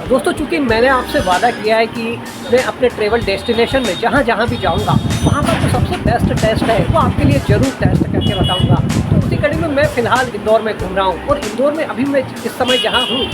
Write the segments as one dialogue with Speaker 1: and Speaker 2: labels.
Speaker 1: दोस्तों, चूँकि मैंने आपसे वादा किया है कि मैं अपने ट्रैवल डेस्टिनेशन में जहाँ जहाँ भी जाऊँगा वहाँ का जो सबसे बेस्ट टेस्ट है वो आपके लिए ज़रूर टेस्ट करके बताऊँगा। तो उसी कड़ी में मैं फ़िलहाल इंदौर में घूम रहा हूँ और इंदौर में अभी मैं इस समय जहाँ हूँ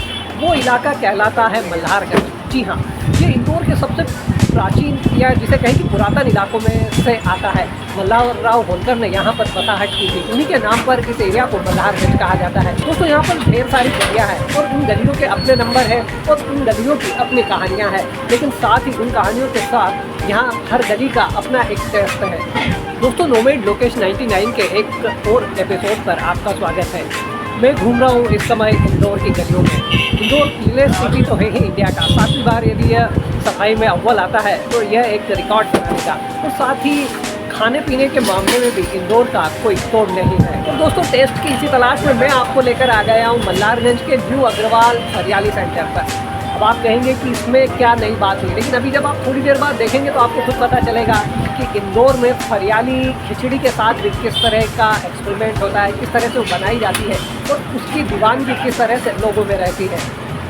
Speaker 1: वो इलाका कहलाता है मल्हारगंज। जी हाँ, ये इंदौर के सबसे प्राचीन या जिसे कहें कि पुरातन इलाकों में से आता है। मल्हारराव होलकर ने यहाँ पर बसाहट की थी, उन्हीं के नाम पर इस एरिया को मल्हारगंज कहा जाता है। दोस्तों, यहाँ पर ढेर सारी गलियाँ हैं और उन गलियों के अपने नंबर हैं और उन गलियों की अपनी कहानियाँ हैं, लेकिन साथ ही उन कहानियों के साथ यहाँ हर गली का अपना एक टेस्ट है। दोस्तों, नोमैड लोकेश 99 के एक और एपिसोड पर आपका स्वागत है। मैं घूम रहा हूँ इस समय इंदौर की गलियों में। इंदौर क्लीनेस्ट सिटी तो है ही इंडिया का, सातवीं बार यदि यह सफाई में अव्वल आता है तो यह एक रिकॉर्ड बनाने का, और साथ ही खाने पीने के मामले में भी इंदौर का कोई तोड़ नहीं है। तो दोस्तों, टेस्ट की इसी तलाश में मैं आपको लेकर आ गया हूँ मल्हारगंज के न्यू अग्रवाल फरियाली सेंटर पर। अब आप कहेंगे कि इसमें क्या नई बात हुई, लेकिन अभी जब आप थोड़ी देर बाद देखेंगे तो आपको खुद पता चलेगा कि इंदौर में फरियाली खिचड़ी के साथ भी किस तरह का एक्सपेरिमेंट होता है, किस तरह से वो बनाई जाती है और उसकी दीवानगी किस तरह से लोगों में रहती है।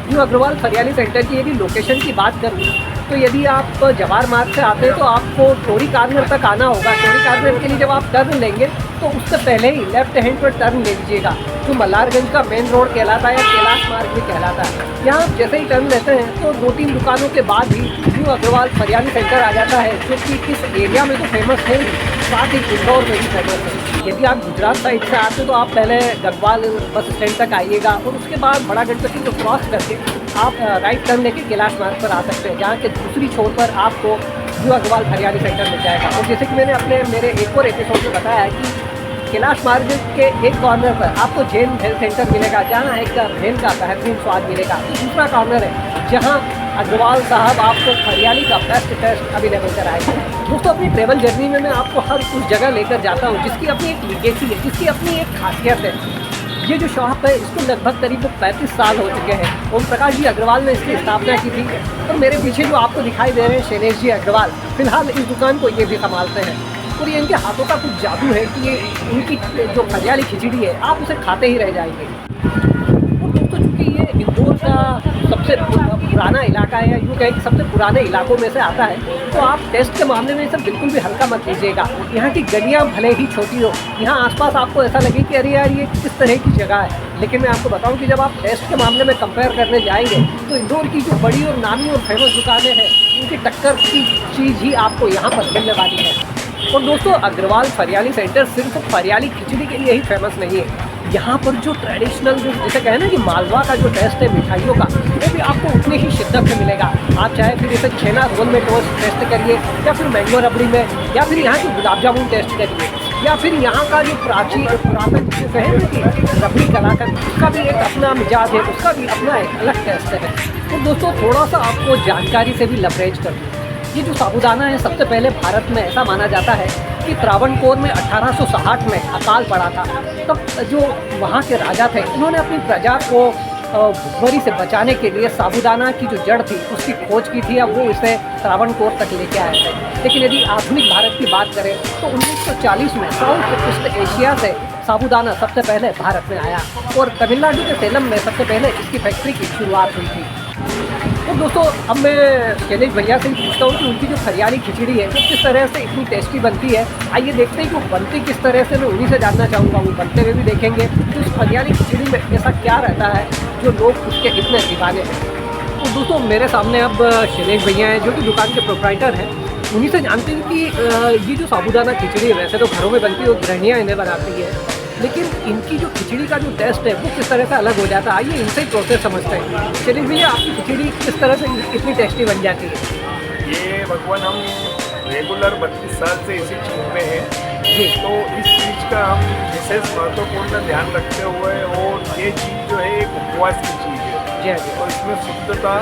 Speaker 1: न्यू अग्रवाल फरियाली सेंटर की यदि लोकेशन की बात करूँ तो यदि आप जवाहर मार्ग से आते हैं तो आपको टोरी कार्नर तक आना होगा। टोरी कार्नर के लिए जब आप टर्न लेंगे तो उससे पहले ही लेफ्ट हैंड पर टर्न ले लीजिएगा, जो मल्हारगंज का मेन रोड कहलाता है या कैलाश मार्ग भी कहलाता है। यहाँ आप जैसे ही टर्न लेते हैं तो 2-3 दुकानों के बाद ही न्यू अग्रवाल फरियाली सेंटर आ जाता है, जो कि इस एरिया में तो फेमस है, साथ ही इंदौर में भी फेमस है। यदि आप गुजरात साइड से आते हैं तो आप पहले गढ़वाल बस स्टैंड तक आइएगा और उसके बाद बड़ा गणपति को क्रॉस करके आप राइट टर्न लेके कैलाश मार्ग पर आ सकते हैं, जहाँ के दूसरी छोर पर आपको न्यू अग्रवाल फरियाली सेंटर मिल जाएगा। और जैसे कि मैंने मेरे एक और एपिसोड में बताया है कि कैलाश मार्ग के एक कॉर्नर पर आपको जैन हेल्थ सेंटर मिलेगा, जहाँ एक भेल का बेहतरीन स्वाद मिलेगा। दूसरा कॉर्नर है जहाँ अग्रवाल साहब आपको फरियाली का बेस्ट टेस्ट अवेलेबल कराएंगे। दोस्तों, अपनी ट्रैवल जर्नी में मैं आपको हर उस जगह लेकर जाता हूँ जिसकी अपनी एक लीगेसी है, जिसकी अपनी एक खासियत है। ये जो शॉप है इसको लगभग करीब 35 साल हो चुके हैं। ओम प्रकाश जी अग्रवाल ने इसकी स्थापना की थी और मेरे पीछे जो आपको दिखाई दे रहे हैं शैलेश जी अग्रवाल, फिलहाल इस दुकान को ये भी संभालते हैं। और ये इनके हाथों का कुछ जादू है कि ये इनकी जो फरियाली खिचड़ी है आप उसे खाते ही रह जाएंगे। और दोस्तों, चूँकि ये इंदौर का सबसे पुराना इलाका है, या यूँ कहें कि सबसे पुराने इलाकों में से आता है, तो आप टेस्ट के मामले में इसे बिल्कुल भी हल्का मत लीजिएगा। यहाँ की गलियाँ भले ही छोटी हो, यहाँ आसपास आपको ऐसा लगे कि अरे यार ये किस तरह की जगह है, लेकिन मैं आपको बताऊँ कि जब आप टेस्ट के मामले में कंपेयर करने जाएंगे तो इंदौर की जो बड़ी और नामी और फेमस दुकानें हैं उनकी टक्कर की चीज़ ही आपको यहाँ पर मिलने वाली है। और दोस्तों, अग्रवाल फरियाली सेंटर सिर्फ फरियाली खिचड़ी के लिए ही फेमस नहीं है। यहाँ पर जो ट्रेडिशनल जो जिसे कहें ना कि मालवा का जो टेस्ट है मिठाइयों का, वो भी आपको उतनी ही शिद्दत से मिलेगा। आप चाहे फिर इसे छेना रोल में टेस्ट करिए, या फिर मैंगो रबड़ी में, या फिर यहाँ की गुलाब जामुन टेस्ट करिए, या फिर यहाँ का जो पुरातन जिसे कहें ना कि रबड़ी कलाकंद, उसका भी एक अपना मिजाज है, उसका भी अपना एक अलग टेस्ट है। तो दोस्तों, थोड़ा सा आपको जानकारी से भी लवरेज कर दूँ। ये जो साबूदाना है सबसे पहले भारत में ऐसा माना जाता है कि त्रावणकोर में 1860 में अकाल पड़ा था। तब जो वहाँ के राजा थे उन्होंने अपनी प्रजा को भुखमरी से बचाने के लिए साबूदाना की जो जड़ थी उसकी खोज की थी, अब वो इसे त्रावणकोर तक लेके आए थे। लेकिन यदि आधुनिक भारत की बात करें तो 1940 में साउथ ईस्ट एशिया से साबूदाना सबसे पहले भारत में आया और तमिलनाडु के सेलम में सबसे पहले इसकी फैक्ट्री की शुरुआत हुई थी। तो दोस्तों, अब मैं शैलेश भैया से ही पूछता हूँ कि उनकी जो फरियाली खिचड़ी है वो किस तरह से इतनी टेस्टी बनती है। आइए देखते हैं कि वो बनती किस तरह से, मैं उन्हीं से जानना चाहूँगा। वो बनते हुए भी देखेंगे कि उस फरियाली खिचड़ी में ऐसा क्या रहता है जो लोग उसके इतने दीवाने हैं। तो दोस्तों, मेरे सामने अब शैलेश भैया हैं जो कि दुकान के प्रोप्राइटर हैं। उन्हीं से जानते हैं कि ये जो साबूदाना खिचड़ी है वैसे तो घरों में बनती है और गृहिणियाँ इन्हें बनाती है, लेकिन इनकी जो खिचड़ी का जो टेस्ट है वो किस तरह से अलग हो जाता है। आइए इनसे ही प्रोसेस समझते हैं। चलिए भैया, आपकी खिचड़ी किस तरह से इतनी टेस्टी बन जाती है?
Speaker 2: ये भगवान हम रेगुलर 32 साल से इसी चीज़ में हैं
Speaker 1: जी।
Speaker 2: तो इस चीज़ का हम विशेष महत्वपूर्ण ध्यान रखते हुए, और ये चीज़ जो है एक उपवास की चीज़ है,
Speaker 1: जी जी।
Speaker 2: तो इसमें शुद्धता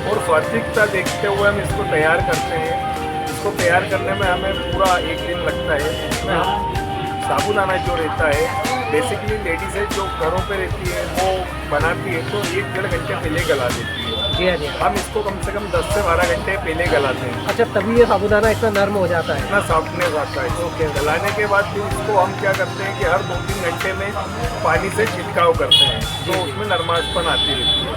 Speaker 2: और सात्विकता देखते हुए हम इसको तैयार करते हैं। इसको तैयार करने में हमें पूरा 1 दिन लगता है। इसमें हम साबूदाना जो रहता है, बेसिकली लेडीज़ है जो घरों पे रहती है वो बनाती है तो 1-1.5 घंटे पहले गला देती है।
Speaker 1: जी हाँ जी हाँ।
Speaker 2: हम इसको कम से कम 10 से 12 घंटे पहले गलाते हैं,
Speaker 1: अच्छा, तभी ये साबूदाना इतना नर्म हो जाता है।
Speaker 2: इतना सॉफ्टनेस आता है।
Speaker 1: ओके।
Speaker 2: गलाने के बाद फिर इसको हम क्या करते हैं कि हर 2-3 घंटे में पानी से छिड़काव करते हैं, तो उसमें नरमाशपन आती रहती है।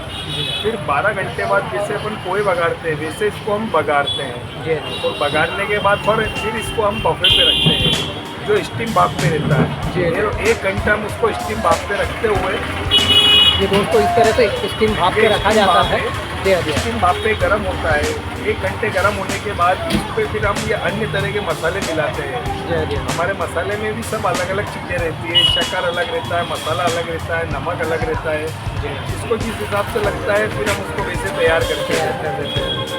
Speaker 2: फिर 12 घंटे बाद जैसे अपन पोहे बघाड़ते हैं वैसे इसको हम बघाड़ते हैं,
Speaker 1: जी हाँ
Speaker 2: और बघाड़ने के बाद फिर इसको हम बफे पे रखते हैं जो स्टीम भाप पे रहता है।
Speaker 1: जी।
Speaker 2: फिर 1 घंटा हम उसको स्टीम भाप पे रखते हुए,
Speaker 1: ये दोस्तों इस तरह से स्टीम भाप पे रखा जाता है। जी हाँ जी हाँ।
Speaker 2: स्टीम भाप पे गर्म होता है। 1 घंटे गर्म होने के बाद इस पे फिर हम ये अन्य तरह के मसाले मिलाते हैं।
Speaker 1: जी हाँ जी हाँ।
Speaker 2: हमारे मसाले में भी सब अलग अलग चीज़ें रहती है, शक्कर अलग रहता है, मसाला अलग रहता है, नमक अलग रहता है। जिसको जिस हिसाब से लगता है फिर हम उसको वैसे तैयार करते हैं।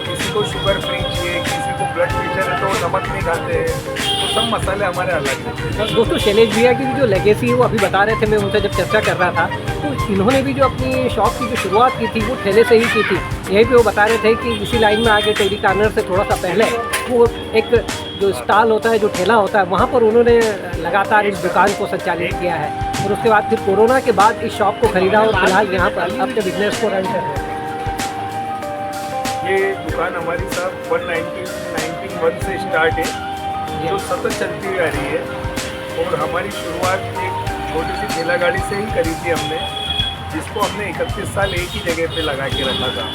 Speaker 2: किसी को शुगर फ्री चाहिए, किसी को ब्लड प्रेशर है तो नमक नहीं खाते हैं, तो सब मसाले हमारे अलग हैं।
Speaker 1: दोस्तों शैलेश भैया की जो लेगेसी है वो अभी बता रहे थे, मैं उनसे जब चर्चा कर रहा था, तो इन्होंने भी जो अपनी शॉप की जो शुरुआत की थी वो ठेले से ही की थी। यहीं पे वो बता रहे थे कि इसी लाइन में आगे टेडी कॉर्नर से थोड़ा सा पहले वो एक जो स्टॉल होता है, जो ठेला होता है, वहाँ पर उन्होंने लगातार इस दुकान को संचालित किया है। और उसके बाद फिर कोरोना के बाद इस शॉप को खरीदा और फिलहाल यहाँ पर अपने बिजनेस को रन कर रहे हैं।
Speaker 2: ये दुकान हमारी साहब 1991 से स्टार्ट है, जो सतत चलती हुई आ रही है। और हमारी शुरुआत एक छोटी सी ठेला गाड़ी से ही करी थी हमने, जिसको हमने 31 साल एक ही जगह पे लगा के रखा था,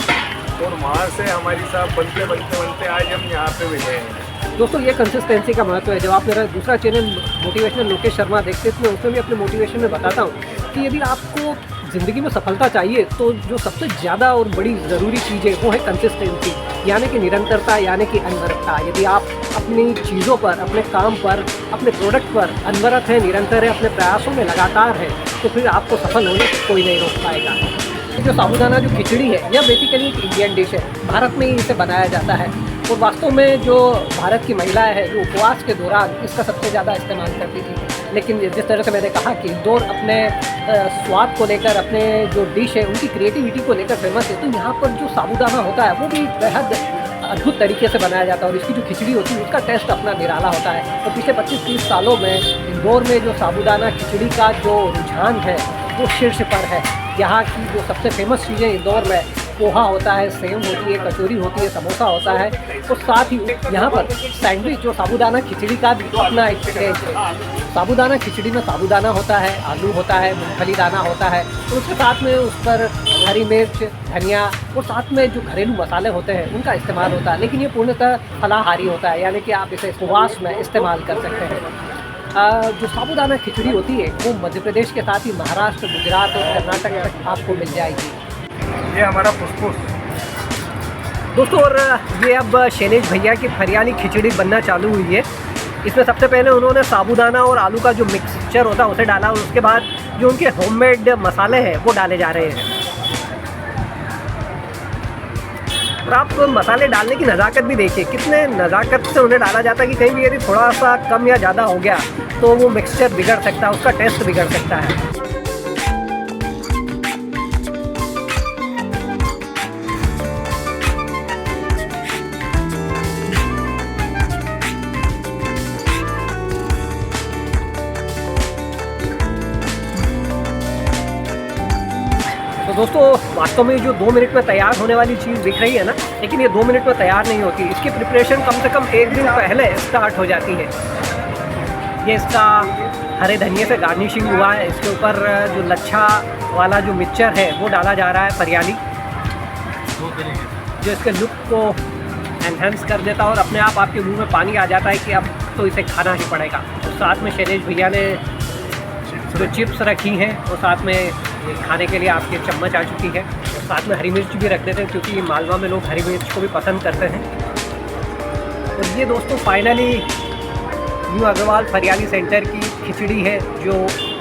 Speaker 2: और वहाँ से हमारी साहब बनते बनते बनते आज हम यहाँ पे बैठे हैं।
Speaker 1: दोस्तों ये कंसिस्टेंसी का महत्व है। जब आप मेरा दूसरा चैनल मोटिवेशनल लोकेश शर्मा देखते हैं तो मैं उसमें भी अपने मोटिवेशन में बताता हूँ कि यदि आपको ज़िंदगी में सफलता चाहिए तो जो सबसे ज़्यादा और बड़ी ज़रूरी चीज़ है वो है कंसिस्टेंसी, यानी कि निरंतरता, यानी कि अनवरतता। यदि आप अपनी चीज़ों पर, अपने काम पर, अपने प्रोडक्ट पर अनवरत है, निरंतर है, अपने प्रयासों में लगातार है, तो फिर आपको सफल होने से कोई नहीं रोक पाएगा। जो साबूदाना जो खिचड़ी है यह बेसिकली एक इंडियन डिश है, भारत में ही इसे बनाया जाता है। और वास्तव में जो भारत की महिलाएं हैं जो उपवास के दौरान इसका सबसे ज़्यादा इस्तेमाल करती थी। लेकिन जिस तरह से मैंने कहा कि इंदौर अपने स्वाद को लेकर, अपने जो डिश है उनकी क्रिएटिविटी को लेकर फेमस है, तो यहाँ पर जो साबूदाना होता है वो भी बेहद अद्भुत तरीके से बनाया जाता है। और इसकी जो खिचड़ी होती है उसका टेस्ट अपना निराला होता है। और पिछले 25-30 सालों में इंदौर में जो साबूदाना खिचड़ी का जो रुझान है वो शीर्ष पर है। यहाँ की जो सबसे फेमस चीज़ें इंदौर में पोहा होता है, सेव होती है, कचौरी होती है, समोसा होता है, और साथ ही यहाँ पर सैंडविच जो साबूदाना खिचड़ी का भी अपना एक टेस्ट है। साबूदाना खिचड़ी में साबूदाना होता है, आलू होता है, मूंगफली दाना होता है, और उसके साथ में उस पर हरी मिर्च, धनिया और साथ में जो घरेलू मसाले होते हैं उनका इस्तेमाल होता है। लेकिन ये पूर्णतः फलाहारी होता है, यानी कि आप इसे उपवास में इस्तेमाल कर सकते हैं। जो साबूदाना खिचड़ी होती है वो मध्य प्रदेश के साथ ही महाराष्ट्र, गुजरात और कर्नाटक तक आपको मिल जाएगी।
Speaker 2: ये हमारा फुसफुस।
Speaker 1: दोस्तों और ये अब शैलेश भैया की फरियाली खिचड़ी बनना चालू हुई है। इसमें सबसे पहले उन्होंने साबूदाना और आलू का जो मिक्सचर होता है उसे डाला, और उसके बाद जो उनके होममेड मसाले हैं वो डाले जा रहे हैं। और आप मसाले डालने की नज़ाकत भी देखिए, कितने नज़ाकत से उन्हें डाला जाता है कि कहीं भी यदि थोड़ा सा कम या ज़्यादा हो गया तो वो मिक्सचर बिगड़ सकता है, उसका टेस्ट बिगड़ सकता है। तो दोस्तों वास्तव में जो 2 मिनट में तैयार होने वाली चीज़ दिख रही है ना, लेकिन ये 2 मिनट में तैयार नहीं होती। इसकी प्रिपरेशन कम से कम 1 दिन पहले स्टार्ट हो जाती है। ये इसका हरे धनिए से गार्निशिंग हुआ है, इसके ऊपर जो लच्छा वाला जो मिक्सचर है वो डाला जा रहा है, फरियाली, जो इसके लुक को एनहेंस कर देता है और अपने आप आपके मुंह में पानी आ जाता है कि अब तो इसे खाना ही पड़ेगा। तो साथ में शैलेश भैया ने जो चिप्स रखी हैं और साथ में खाने के लिए आपके चम्मच आ चुकी है, और साथ में हरी मिर्च भी रख देते हैं क्योंकि मालवा में लोग हरी मिर्च को भी पसंद करते हैं। और ये दोस्तों फाइनली न्यू अग्रवाल फरियाली सेंटर की खिचड़ी है जो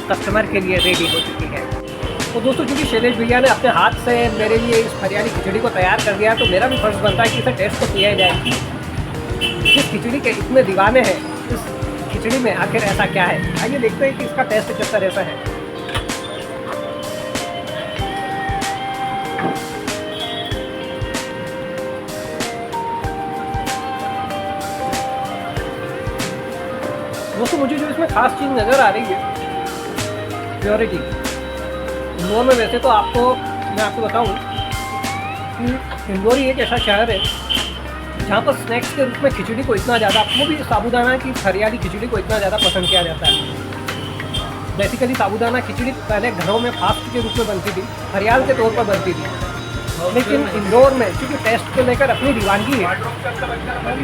Speaker 1: कस्टमर के लिए रेडी हो चुकी है। तो दोस्तों चूँकि शैलेश भैया ने अपने हाथ से मेरे लिए इस फरियाली खिचड़ी को तैयार कर दिया तो मेरा भी फर्ज बनता है कि इसे टेस्ट तो किया जाए। जिस खिचड़ी के इतने दीवाने हैं, इस खिचड़ी में आखिर ऐसा क्या है, आइए देखते हैं कि इसका टेस्ट किस तरह से है। दोस्तों मुझे जो इसमें खास चीज़ नज़र आ रही है प्योरिटी। इंदौर में वैसे तो मैं आपको बताऊं कि इंदौर एक ऐसा शहर है जहाँ पर स्नैक्स के रूप में खिचड़ी को इतना ज़्यादा, वो भी साबूदाना की हरियाली खिचड़ी को इतना ज़्यादा पसंद किया जाता है। बेसिकली साबूदाना खिचड़ी पहले घरों में फास्ट के रूप में बनती थी, हरियाल के तौर पर बनती थी, लेकिन इंदौर में क्योंकि टेस्ट को लेकर अपनी दीवानगी है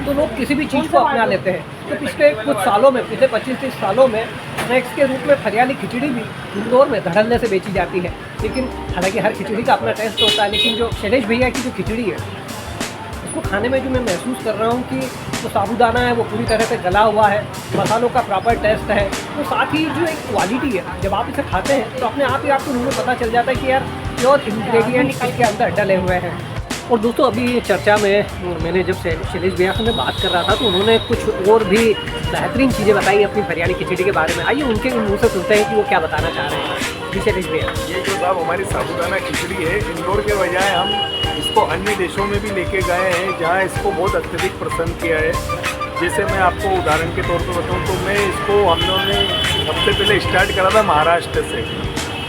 Speaker 1: तो लोग किसी भी चीज़ को अपना लेते हैं। तो पिछले कुछ सालों में, पिछले 25-30 सालों में स्नैक्स के रूप में हरियाली खिचड़ी भी इंदौर में धड़ल्ले से बेची जाती है। लेकिन हालांकि हर खिचड़ी का अपना टेस्ट होता है, लेकिन जो शैलेश भैया की जो खिचड़ी है उसको खाने में जो मैं महसूस कर रहा हूँ कि जो साबूदाना है वो पूरी तरह से गला हुआ है, मसालों का प्रॉपर टेस्ट है, तो साथ ही जो एक क्वालिटी है, जब आप इसे खाते हैं तो अपने आप ही आपको मुँह में पता चल जाता है कि यार प्योर इंग्रेडिएंट इसके अंदर डले हुए हैं। और दोस्तों अभी चर्चा में मैंने जब शैलेश भैया से मैं बात कर रहा था तो उन्होंने कुछ और भी बेहतरीन चीज़ें बताई अपनी हरियाली खिचड़ी के बारे में। आइए उनके मुँह से सुनते हैं कि वो क्या बताना चाह रहे हैं। जी शैलेश भैया,
Speaker 2: ये जो साहब हमारी साबूदाना खिचड़ी है, इंदौर के बजाय हम इसको अन्य देशों में भी लेके गए हैं जहाँ इसको बहुत अत्यधिक पसंद किया है। जैसे मैं आपको उदाहरण के तौर पर बताऊँ तो मैं इसको हम लोगों ने सबसे पहले स्टार्ट करा था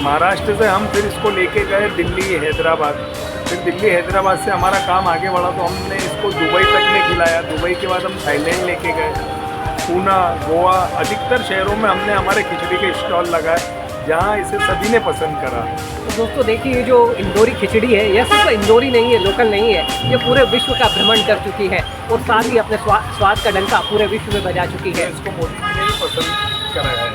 Speaker 2: महाराष्ट्र से हम फिर इसको लेके गए दिल्ली, हैदराबाद, फिर दिल्ली हैदराबाद से हमारा काम आगे बढ़ा तो हमने इसको दुबई तक में खिलाया। दुबई के बाद हम थाईलैंड लेके गए, पूना, गोवा, अधिकतर शहरों में हमने हमारे खिचड़ी के स्टॉल लगाए जहाँ इसे सभी ने पसंद करा।
Speaker 1: तो दोस्तों देखिए ये जो इंदौरी खिचड़ी है यह सिर्फ इंदौरी नहीं है, लोकल नहीं है, ये पूरे विश्व का भ्रमण कर चुकी है और साथ ही अपने स्वाद का डंका पूरे विश्व में बजा चुकी है।
Speaker 2: इसको मोदी जी ने भी पसंद कराया है।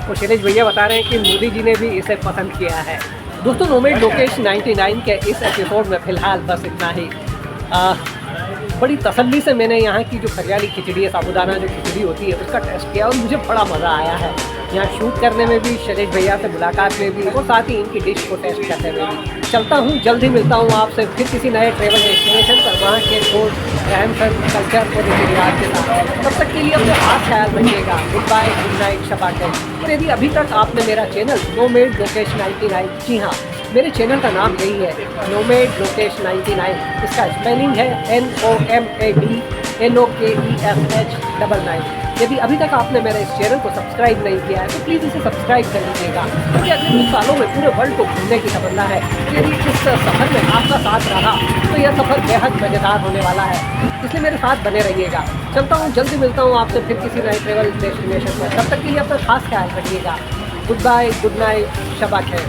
Speaker 1: तो शैलेश भैया बता रहे हैं कि मोदी जी ने भी इसे पसंद किया है। दोस्तों नोमेड लोकेश 99 के इस एपिसोड में फ़िलहाल बस इतना ही। बड़ी तसल्ली से मैंने यहाँ की जो हरियाली खिचड़ी है, साबूदाना जो खिचड़ी होती है उसका टेस्ट किया और मुझे बड़ा मज़ा आया है। यहाँ शूट करने में भी, शैलेश भैया से मुलाकात में भी और साथ ही इनकी डिश को टेस्ट करने में भी। चलता हूँ, जल्द ही मिलता हूँ आपसे फिर किसी नए ट्रैवल डेस्टिनेशन पर, वहाँ के फूड, रहन सहन, कल्चर और रीति रिवाज के साथ। तब तक के लिए अपने हाथ ख्याल रखिएगा। Good bye, good night, Shaba खैर। और यदि अभी तक आपने मेरा चैनल नोमेड लोकेश 99, जी हाँ मेरे चैनल का नाम यही है, नोमेड लोकेश 99, इसका स्पेलिंग है NOMADLOKESH99। यदि अभी तक आपने मेरे इस चैनल को सब्सक्राइब नहीं किया है तो प्लीज़ इसे सब्सक्राइब कर लीजिएगा, क्योंकि अगले कुछ सालों में पूरे वर्ल्ड को घूमने की तमन्ना है। यदि इस सफ़र में आपका साथ रहा तो यह सफ़र बेहद मज़ेदार होने वाला है, इसलिए मेरे साथ बने रहिएगा। चलता हूँ, जल्दी मिलता हूँ आपसे फिर किसी नए ट्रैवल डेस्टिनेशन पर। तब तक के लिए अपना खास ख्याल रखिएगा। Good bye, good night, Shaba खैर।